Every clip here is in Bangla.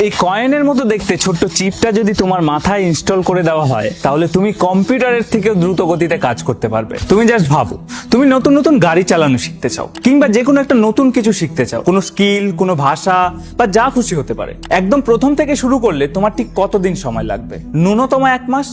এই কয়েনের মতো দেখতে ছোট্ট চিপটা যদি তোমার মাথায় ইনস্টল করে দেওয়া হয় তাহলে তুমি কম্পিউটারের থেকেও দ্রুত গতিতে কাজ করতে পারবে। তুমি জাস্ট ভাবো, তুমি নতুন নতুন গাড়ি চালানো শিখতে চাও কিংবা যে কোনো একটা নতুন কিছু শিখতে চাও, কোনো স্কিল, কোনো ভাষা বা যা খুশি হতে পারে। একদম প্রথম থেকে শুরু করলে তোমার ঠিক কতদিন সময় লাগবে? ন্যূনতম 1 মাস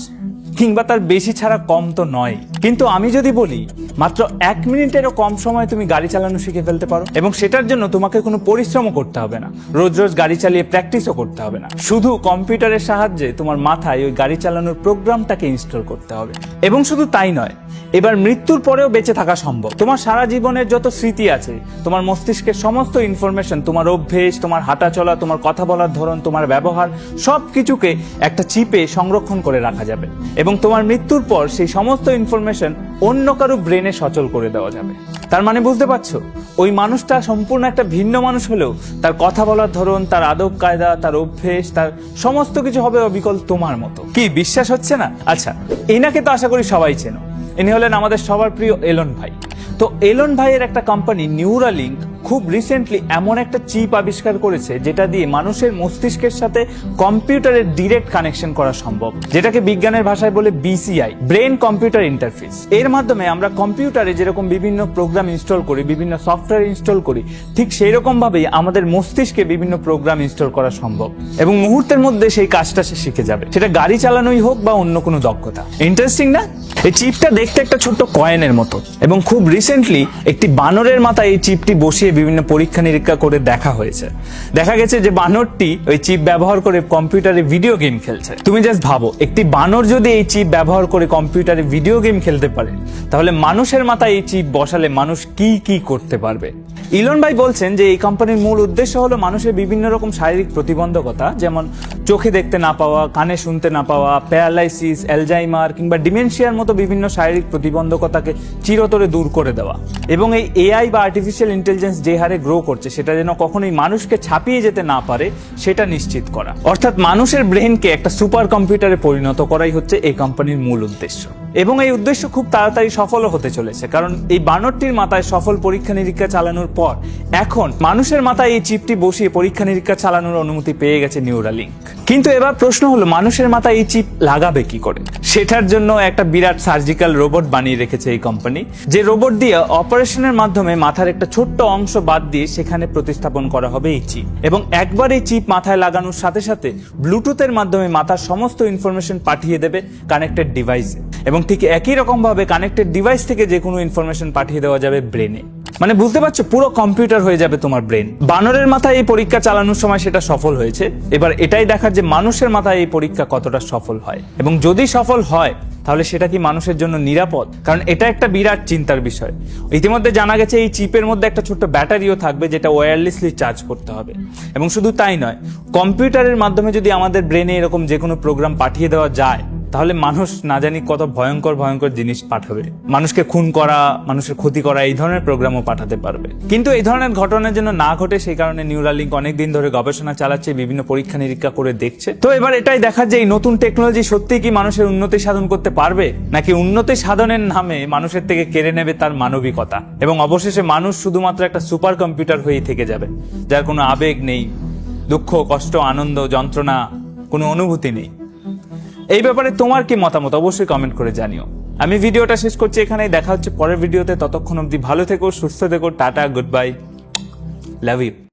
কিংবা তার বেশি ছাড়া কম তো নয়। কিন্তু আমি যদি বলি মাত্র 1 মিনিটেরও কম সময়ে তুমি গাড়ি চালানো শিখে ফেলতে পারো, এবং সেটার জন্য তোমাকে কোনো পরিশ্রমও করতে হবে না, রোজ রোজ গাড়ি চালিয়ে প্র্যাকটিসও করতে হবে না। শুধু কম্পিউটারের সাহায্যে তোমার মাথায় ওই গাড়ি চালানোর প্রোগ্রামটাকে ইনস্টল করতে হবে। এবং শুধু তাই নয়, এবার মৃত্যুর পরেও বেঁচে থাকা সম্ভব। তোমার সারা জীবনের যত স্মৃতি আছে, তোমার মস্তিষ্কের সমস্ত ইনফরমেশন, তোমার অভ্যেস, তোমার হাঁটা চলা, তোমার কথা বলার ধরন, তোমার ব্যবহার, সব কিছুকে একটা চিপে সংরক্ষণ করে রাখা যাবে এবং তোমার মৃত্যুর পর সেই সমস্ত ইনফরমেশন অন্য কারো ব্রেনে সচল করে দেওয়া যাবে। তার মানে বুঝতে পারছো, ওই মানুষটা সম্পূর্ণ একটা ভিন্ন মানুষ হলেও তার কথা বলার ধরন, তার আদব কায়দা, তার অভ্যেস, তার সমস্ত কিছু হবে অবিকল তোমার মতো। কি বিশ্বাস হচ্ছে না? আচ্ছা, এনাকে তো আশা করি সবাই চেনো। ইনি হলেন আমাদের সবার প্রিয় এলন ভাই। তো এলন ভাইয়ের একটা কোম্পানি নিউরালিঙ্ক খুব রিসেন্টলি এমন একটা চিপ আবিষ্কার করেছে যেটা দিয়ে মানুষের মস্তিষ্কের সাথে কম্পিউটারের ডিরেক্ট কানেকশন করা সম্ভব, যেটাকে বিজ্ঞানের ভাষায় বলে বিসিআই, ব্রেন কম্পিউটার ইন্টারফেস। এর মাধ্যমে আমরা কম্পিউটারে যেরকম বিভিন্ন প্রোগ্রাম ইনস্টল করি, বিভিন্ন সফটওয়্যার ইনস্টল করি, ঠিক সেই রকম ভাবেই আমাদের মস্তিষ্কে বিভিন্ন প্রোগ্রাম ইনস্টল করা সম্ভব এবং মুহূর্তের মধ্যে সেই কাজটা সে শিখে যাবে, সেটা গাড়ি চালানোই হোক বা অন্য কোনো দক্ষতা। ইন্টারেস্টিং না? এই চিপটা দেখতে একটা ছোট্ট কয়েনের মতো এবং খুব রিসেন্টলি একটি বানরের মাথায় এই চিপটি বসিয়ে বিভিন্ন পরীক্ষা নিরীক্ষা করে দেখা হয়েছে। দেখা গেছে যে বানরটি ওই চিপ ব্যবহার করে কম্পিউটারে ভিডিও গেম খেলছে। তুমি জাস্ট ভাবো, একটি বানর যদি এই চিপ ব্যবহার করে কম্পিউটারে ভিডিও গেম খেলতে পারে, তাহলে মানুষের মাথায় এই চিপ বসালে মানুষ কি কি করতে পারবে। ইলন ভাই বলছেন যে এই কোম্পানির মূল উদ্দেশ্য হলো মানুষের বিভিন্ন রকম শারীরিক প্রতিবন্ধকতা, যেমন চোখে দেখতে না পাওয়া, কানে শুনতে না পাওয়া, প্যারালাইসিস, অ্যালজাইমার কিংবা ডিমেনশিয়ার মতো বিভিন্ন শারীরিক প্রতিবন্ধকতাকে চিরতরে দূর করে দেওয়া, এবং এই এআই বা আর্টিফিশিয়াল ইন্টেলিজেন্স যে হারে গ্রো করছে সেটা যেন কখনোই মানুষকে ছাপিয়ে যেতে না পারে সেটা নিশ্চিত করা। অর্থাৎ মানুষের ব্রেনকে একটা সুপার কম্পিউটারে পরিণত করাই হচ্ছে এই কোম্পানির মূল উদ্দেশ্য, এবং এই উদ্দেশ্য খুব তাড়াতাড়ি সফলও হতে চলেছে। কারণ এই বানরটির মাথায় সফল পরীক্ষা নিরীক্ষা চালানোর পর এখন মানুষের মাথায় এই চিপটি বসিয়ে পরীক্ষা নিরীক্ষা চালানোর অনুমতি পেয়ে গেছে নিউরালিঙ্ক। কিন্তু এবার প্রশ্ন হলো, মানুষের মাথায় এই চিপ লাগাবে কি করে? সেটার জন্য একটা বিরাট সার্জিক্যাল রোবট বানিয়ে রেখেছে এই কোম্পানি, যে রোবট দিয়ে অপারেশনের মাধ্যমে মাথার একটা ছোট্ট অংশ বাদ দিয়ে সেখানে প্রতিস্থাপন করা হবে এই চিপ, এবং একবার এই চিপ মাথায় লাগানোর সাথে সাথে ব্লুটুথের মাধ্যমে মাথার সমস্ত ইনফরমেশন পাঠিয়ে দেবে কানেক্টেড ডিভাইসে, এবং ঠিক একই রকম ভাবে কানেক্টেড ডিভাইস থেকে যে কোনো ইনফরমেশন পাঠিয়ে দেওয়া যাবে ব্রেনে। মানে বুঝতে পারছো, পুরো কম্পিউটার হয়ে যাবে তোমার ব্রেন। বানরের মাথায় এই পরীক্ষা চালানোর সময় সেটা সফল হয়েছে, এবার এটাই দেখার যে মানুষের মাথায় এই পরীক্ষা কতটা সফল হয়, এবং যদি সফল হয় তাহলে সেটা কি মানুষের জন্য নিরাপদ? কারণ এটা একটা বিরাট চিন্তার বিষয়। ইতিমধ্যে জানা গেছে এই চিপের মধ্যে একটা ছোট্ট ব্যাটারিও থাকবে যেটা ওয়্যারলেসলি চার্জ করতে হবে। এবং শুধু তাই নয়, কম্পিউটারের মাধ্যমে যদি আমাদের ব্রেনে এরকম যে কোনো প্রোগ্রাম পাঠিয়ে দেওয়া যায়, তাহলে মানুষ না জানি কত ভয়ঙ্কর ভয়ঙ্কর জিনিস পাঠাবে। মানুষকে খুন করা, মানুষের ক্ষতি করা, এই ধরনের প্রোগ্রামও পাঠাতে পারবে। কিন্তু এই ধরনের ঘটনা যেন না ঘটে সেই কারণে নিউরালিঙ্ক অনেকদিন ধরে গবেষণা চালাচ্ছে, বিভিন্ন পরীক্ষা নিরীক্ষা করে দেখছে। তো এবার এটাই দেখার যে এই নতুন টেকনোলজি সত্যিই কি মানুষের উন্নতি সাধন করতে পারবে, নাকি উন্নতি সাধনের নামে মানুষের থেকে কেড়ে নেবে তার মানবিকতা, এবং অবশেষে মানুষ শুধুমাত্র একটা সুপার কম্পিউটার হয়েই থেকে যাবে, যার কোনো আবেগ নেই, দুঃখ, কষ্ট, আনন্দ, যন্ত্রণা, কোনো অনুভূতি নেই। এই ব্যাপারে তোমার কি মতামত অবশ্যই কমেন্ট করে জানিও। আমি ভিডিওটা শেষ করছি এখানেই, দেখা হচ্ছে পরের ভিডিওতে। ততক্ষণ অবধি ভালো থেকো, সুস্থ থেকো, tata, goodbye, love you.